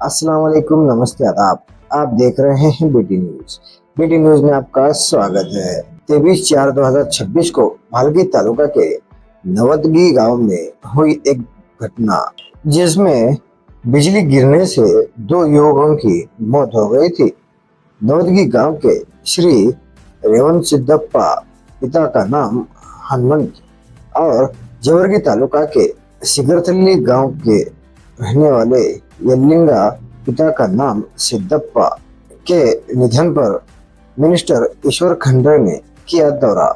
अस्सलाम वालेकुम, नमस्ते, आदाब। आप देख रहे हैं बीटी न्यूज। बीटी न्यूज में आपका स्वागत है। 23/4/2026 को भालगी तालुका के नवदगी गांव में हुई एक घटना जिसमें बिजली गिरने से 2 युवकों की मौत हो गई थी। नवदगी गांव के श्री रेवंत सिद्धप्पा पिता का नाम हनुमंत और जवर्गी तालुका के सिगरथल्ली गांव के रहने वाले यल्लिंगा पिता का नाम सिद्धप्पा के निधन पर मिनिस्टर ईश्वर खंड्रे ने किया दौरा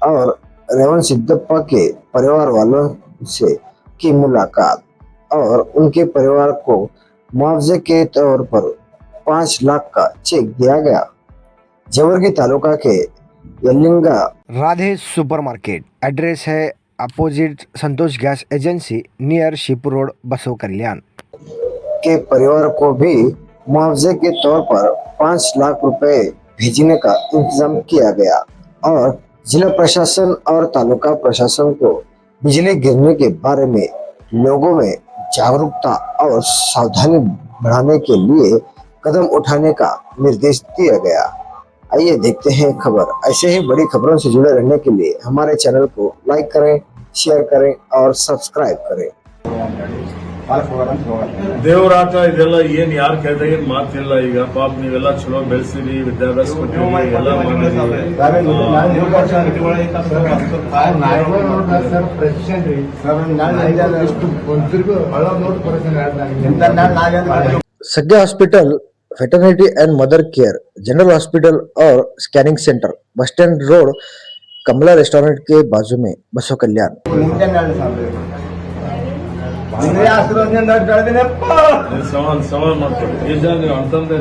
और रेवंत सिद्धप्पा के परिवार वालों से की मुलाकात और उनके परिवार को मुआवजे के तौर पर 5 लाख का चेक दिया गया। जवर्गी तालुका के यल्लिंगा राधे सुपरमार्केट एड्रेस है opposite Santosh gas agency near Shivpur road, Basavakalyan के परिवार को भी मुआवजे के तौर पर 5 लाख रुपए भेजने का इंतजाम किया गया और जिला प्रशासन और तालुका प्रशासन को बिजली गिरने के बारे में लोगों में जागरूकता और सावधानी बढ़ाने के लिए कदम उठाने का निर्देश दिया गया। आइए देखते हैं खबर। ऐसे ही बड़ी खबरों से जुड़े रहने के लिए हमारे चैनल को लाइक करें, शेयर करें और सब्सक्राइब करें। ದೇವರಾಟ ಇದೆಲ್ಲ ಏನ್ ಯಾರು ಕೇಳ್ದಾಗ ಏನ್ ಮಾತಿಲ್ಲ. ಈಗ ಪಾಪ ನೀವೆಲ್ಲ ಚಲೋ ಬೆಳೆಸಿರಿ, ವಿದ್ಯಾಭ್ಯಾಸ ಕೊಟ್ಟಿರಿ, ಎಲ್ಲ सज्ञा hospital, maternity and mother care, general hospital और scanning centre, bus stand road, Kamala restaurant के बाजू में, बसव कल्याण। ಸವಾಲ್ ಮಾಡ್ತಾರೆ ಈಗ ನೀವು ಅಂತಂದ್ರೆ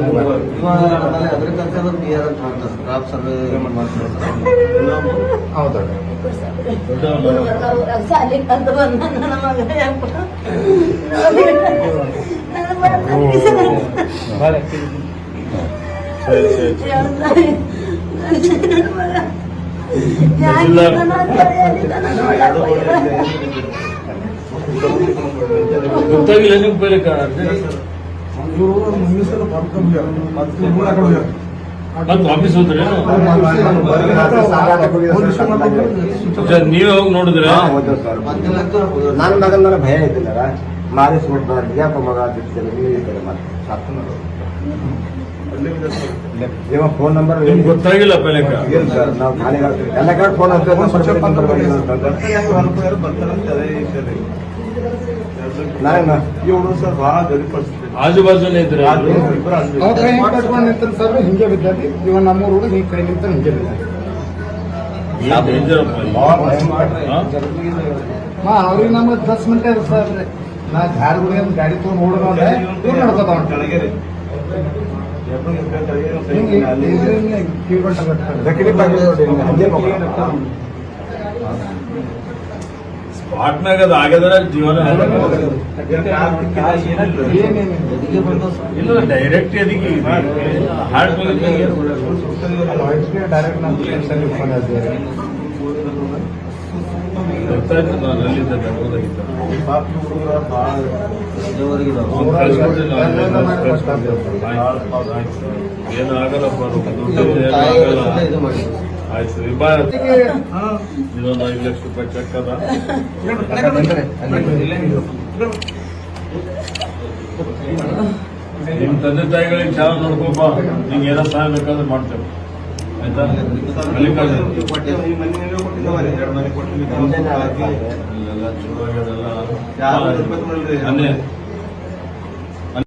ಗೊತ್ತಾಗಿಲ್ಲ ನಿಮ್ಗೆ ಬೇರೆ ಮತ್ತೆ ಆಫೀಸ್ ಹೋದ್ರೆ ನೀವೇ ಹೋಗಿ ನೋಡಿದ್ರೆ ನನ್ನ ಮಗನ ಭಯ ಇದ್ದಿಲ್ಲ ಮಾರಿಸ್ಬಿಟ್ಟು ಯಾಕ ಮಗ ಫೋನ್ ನಂಬರ್ ನಿಮ್ಗೆ ಗೊತ್ತಾಗಿಲ್ಲ ಪೆಲೆಕ ಸರ್ ನಾವು ಖಾಲಿ ಎಲ್ಲ ಕಡೆ ಫೋನ್ ಸರ್ ಬಹಳ ಗರೀಬ್ ಪರಿಸ್ಥಿತಿ ಆಜು ಬಾಜುನೇ ಇದ್ರೆ ಸರ್ ಹಿಂಗೆ ಬಿದ್ದಾರಿ ಇವ ನಮ್ಮೂರು ಹುಡುಗ ಹಿಂಗೆ ಕೈ ನಿಂತ ಹಿಂಗೆ ಬಿದ್ದಾರಿ ಅವ್ರಿಗೆ ನಮ್ಗೆ 10 ಮಿನಿಟ್ ಇರುತ್ತೆ ಸರ್. ನಾ ಗಾಡಿ ತಗೊಂಡು ನೋಡೋಣ ನಡ್ಕೋತ ಸ್ಪಾಟ್ನಾಗ ಅದು ಆಗ್ಯದ ಜೀವನ ಇಲ್ಲ ಡೈರೆಕ್ಟ್ ಅದಕ್ಕೆ ಹಾರ್ಟ್ ಡೈರೆಕ್ಟ್ ನಾವು ಗೊತ್ತಾಯ್ತು. ನಾನು ಅಲ್ಲಿದ್ದ ಬೆಂಗಳೂರಾಗಿದ್ದ ಏನು ಆಗಲ್ಲಪ್ಪ, ಆಯ್ತು ಇದೊಂದು 5 ಲಕ್ಷ ರೂಪಾಯಿ ಚೆಕ್ ಅದ. ನಿಮ್ ತಂದೆ ತಾಯಿಗಳಿಗೆ ಚೆನ್ನಾಗಿ ನೋಡ್ಕೋಪ, ನಿಂಗೆ ಏನೋ ಸಹಾಯ ಬೇಕಾದ್ರೆ ಮಾಡ್ತೇವೆ ಆಯ್ತಾ. ಎಲ್ಲ ಚಲೋ ಆಗ್ಯದೆಲ್ಲ.